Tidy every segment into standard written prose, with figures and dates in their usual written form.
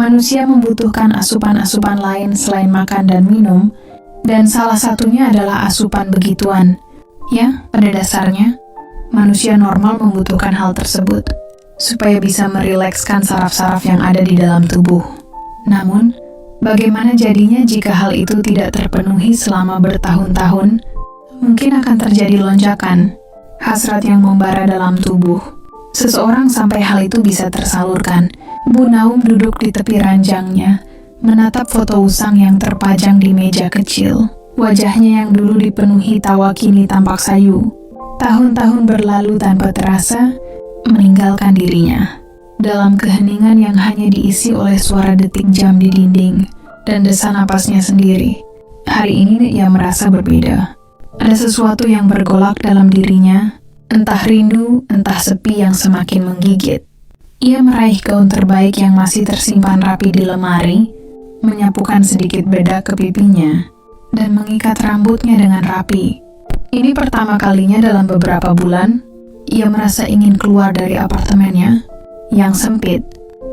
Manusia membutuhkan asupan-asupan lain selain makan dan minum, dan salah satunya adalah asupan begituan. Ya, pada dasarnya, manusia normal membutuhkan hal tersebut, supaya bisa merilekskan saraf-saraf yang ada di dalam tubuh. Namun, bagaimana jadinya jika hal itu tidak terpenuhi selama bertahun-tahun? Mungkin akan terjadi lonjakan, hasrat yang membara dalam tubuh. Seseorang sampai hal itu bisa tersalurkan. Bu Naum duduk di tepi ranjangnya, menatap foto usang yang terpajang di meja kecil. Wajahnya yang dulu dipenuhi tawa kini tampak sayu. Tahun-tahun berlalu tanpa terasa, meninggalkan dirinya. Dalam keheningan yang hanya diisi oleh suara detik jam di dinding dan desa napasnya sendiri. Hari ini ia merasa berbeda. Ada sesuatu yang bergolak dalam dirinya, entah rindu, entah sepi yang semakin menggigit. Ia meraih gaun terbaik yang masih tersimpan rapi di lemari, menyapukan sedikit bedak ke pipinya, dan mengikat rambutnya dengan rapi. Ini pertama kalinya dalam beberapa bulan, ia merasa ingin keluar dari apartemennya, yang sempit.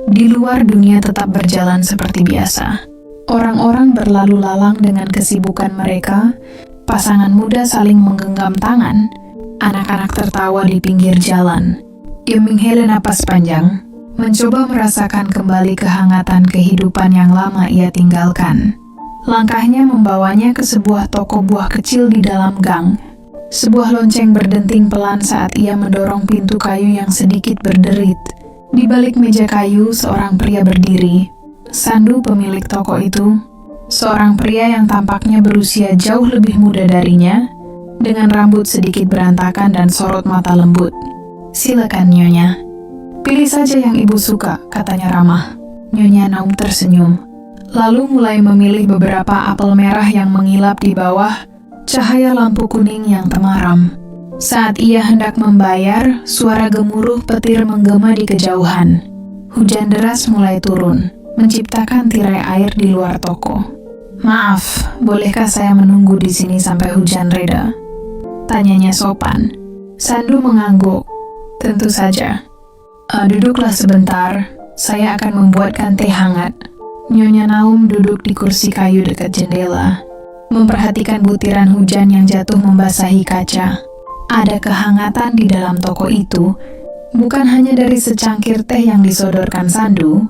Di luar dunia tetap berjalan seperti biasa. Orang-orang berlalu lalang dengan kesibukan mereka, pasangan muda saling menggenggam tangan, anak-anak tertawa di pinggir jalan. Ia menghela napas panjang, mencoba merasakan kembali kehangatan kehidupan yang lama ia tinggalkan. Langkahnya membawanya ke sebuah toko buah kecil di dalam gang. Sebuah lonceng berdenting pelan saat ia mendorong pintu kayu yang sedikit berderit. Di balik meja kayu, seorang pria berdiri. Sandu pemilik toko itu, seorang pria yang tampaknya berusia jauh lebih muda darinya, dengan rambut sedikit berantakan dan sorot mata lembut. "Silakan, Nyonya." "Pilih saja yang ibu suka," katanya ramah. Nyonya Naum tersenyum, lalu mulai memilih beberapa apel merah yang mengilap di bawah cahaya lampu kuning yang temaram. Saat ia hendak membayar, suara gemuruh petir menggema di kejauhan. Hujan deras mulai turun, menciptakan tirai air di luar toko. "Maaf, bolehkah saya menunggu di sini sampai hujan reda?" tanyanya sopan. Sandu mengangguk. "Tentu saja." Duduklah sebentar, saya akan membuatkan teh hangat." Nyonya Naum duduk di kursi kayu dekat jendela, memperhatikan butiran hujan yang jatuh membasahi kaca. Ada kehangatan di dalam toko itu, bukan hanya dari secangkir teh yang disodorkan Sandu,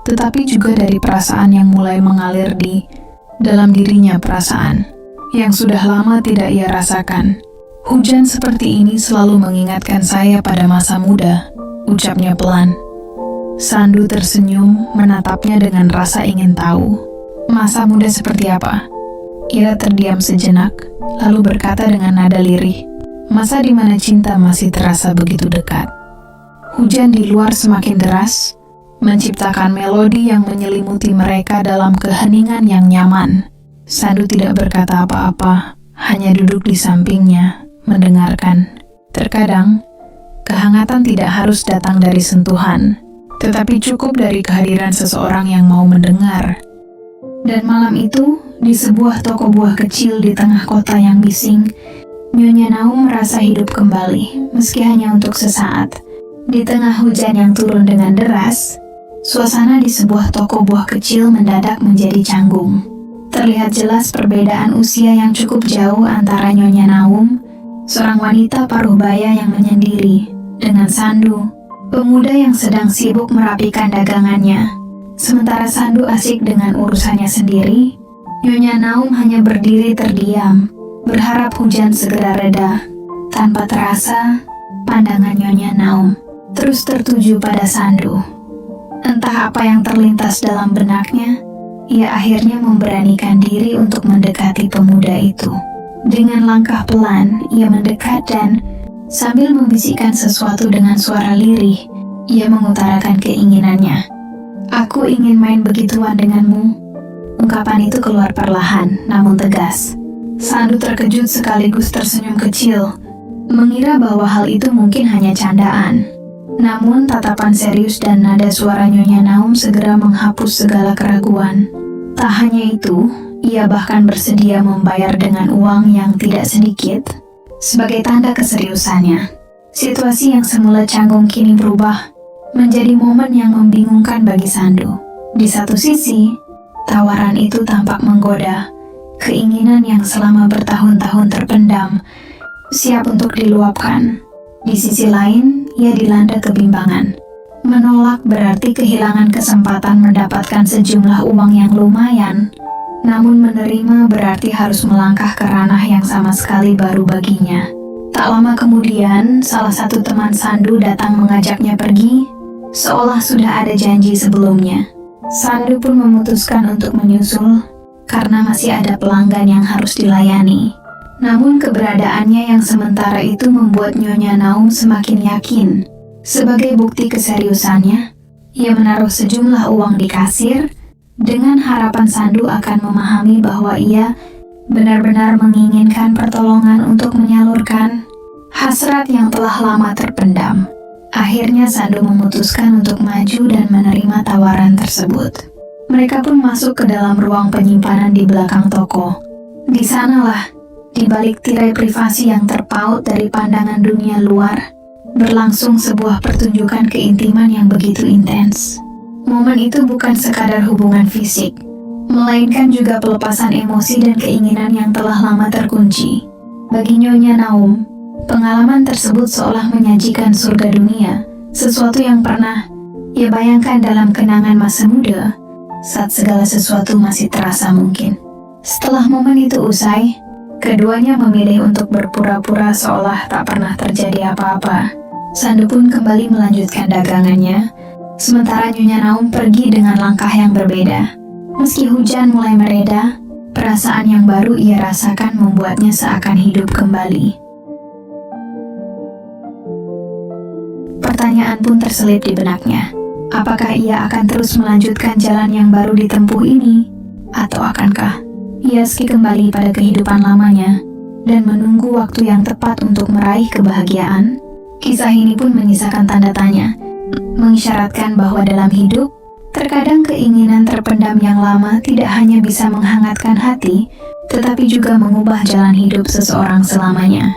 tetapi juga dari perasaan yang mulai mengalir di dalam dirinya, perasaan yang sudah lama tidak ia rasakan. "Hujan seperti ini selalu mengingatkan saya pada masa muda," ucapnya pelan. Sandu tersenyum, menatapnya dengan rasa ingin tahu. "Masa muda seperti apa?" Ia terdiam sejenak, lalu berkata dengan nada lirih, "Masa di mana cinta masih terasa begitu dekat." Hujan di luar semakin deras, menciptakan melodi yang menyelimuti mereka dalam keheningan yang nyaman. Sandu tidak berkata apa-apa, hanya duduk di sampingnya, mendengarkan. Terkadang, kehangatan tidak harus datang dari sentuhan, tetapi cukup dari kehadiran seseorang yang mau mendengar. Dan malam itu, di sebuah toko buah kecil di tengah kota yang bising, Nyonya Naum merasa hidup kembali, meski hanya untuk sesaat. Di tengah hujan yang turun dengan deras, suasana di sebuah toko buah kecil mendadak menjadi canggung. Terlihat jelas perbedaan usia yang cukup jauh antara Nyonya Naum, seorang wanita paruh baya yang menyendiri, dengan Sandu, pemuda yang sedang sibuk merapikan dagangannya. Sementara Sandu asik dengan urusannya sendiri, Nyonya Naum hanya berdiri terdiam, berharap hujan segera reda. Tanpa terasa, pandangan Nyonya Naum terus tertuju pada Sandu. Entah apa yang terlintas dalam benaknya, ia akhirnya memberanikan diri untuk mendekati pemuda itu. Dengan langkah pelan, ia mendekat dan sambil membisikkan sesuatu dengan suara lirih, ia mengutarakan keinginannya. "Aku ingin main begituan denganmu." Ungkapan itu keluar perlahan, namun tegas. Sandu terkejut sekaligus tersenyum kecil, mengira bahwa hal itu mungkin hanya candaan. Namun tatapan serius dan nada suara Nyonya Naum segera menghapus segala keraguan. Tak hanya itu, ia bahkan bersedia membayar dengan uang yang tidak sedikit, sebagai tanda keseriusannya. Situasi yang semula canggung kini berubah menjadi momen yang membingungkan bagi Sandu. Di satu sisi, tawaran itu tampak menggoda, keinginan yang selama bertahun-tahun terpendam, siap untuk diluapkan. Di sisi lain, ia dilanda kebimbangan. Menolak berarti kehilangan kesempatan mendapatkan sejumlah uang yang lumayan, namun menerima berarti harus melangkah ke ranah yang sama sekali baru baginya. Tak lama kemudian, salah satu teman Sandu datang mengajaknya pergi, seolah sudah ada janji sebelumnya. Sandu pun memutuskan untuk menyusul, karena masih ada pelanggan yang harus dilayani. Namun keberadaannya yang sementara itu membuat Nyonya Naum semakin yakin. Sebagai bukti keseriusannya, ia menaruh sejumlah uang di kasir, dengan harapan Sandu akan memahami bahwa ia benar-benar menginginkan pertolongan untuk menyalurkan hasrat yang telah lama terpendam. Akhirnya Sandu memutuskan untuk maju dan menerima tawaran tersebut. Mereka pun masuk ke dalam ruang penyimpanan di belakang toko. Di sanalah, di balik tirai privasi yang terpaut dari pandangan dunia luar, berlangsung sebuah pertunjukan keintiman yang begitu intens. Momen itu bukan sekadar hubungan fisik, melainkan juga pelepasan emosi dan keinginan yang telah lama terkunci. Bagi Nyonya Naum, pengalaman tersebut seolah menyajikan surga dunia, sesuatu yang pernah ia bayangkan dalam kenangan masa muda, saat segala sesuatu masih terasa mungkin. Setelah momen itu usai, keduanya memilih untuk berpura-pura seolah tak pernah terjadi apa-apa. Sandu pun kembali melanjutkan dagangannya, sementara Nyonya Naum pergi dengan langkah yang berbeda. Meski hujan mulai mereda, perasaan yang baru ia rasakan membuatnya seakan hidup kembali. Pertanyaan pun terselip di benaknya. Apakah ia akan terus melanjutkan jalan yang baru ditempuh ini? Atau akankah ia kembali pada kehidupan lamanya dan menunggu waktu yang tepat untuk meraih kebahagiaan? Kisah ini pun menyisakan tanda tanya, mengisyaratkan bahwa dalam hidup, terkadang keinginan terpendam yang lama tidak hanya bisa menghangatkan hati, tetapi juga mengubah jalan hidup seseorang selamanya.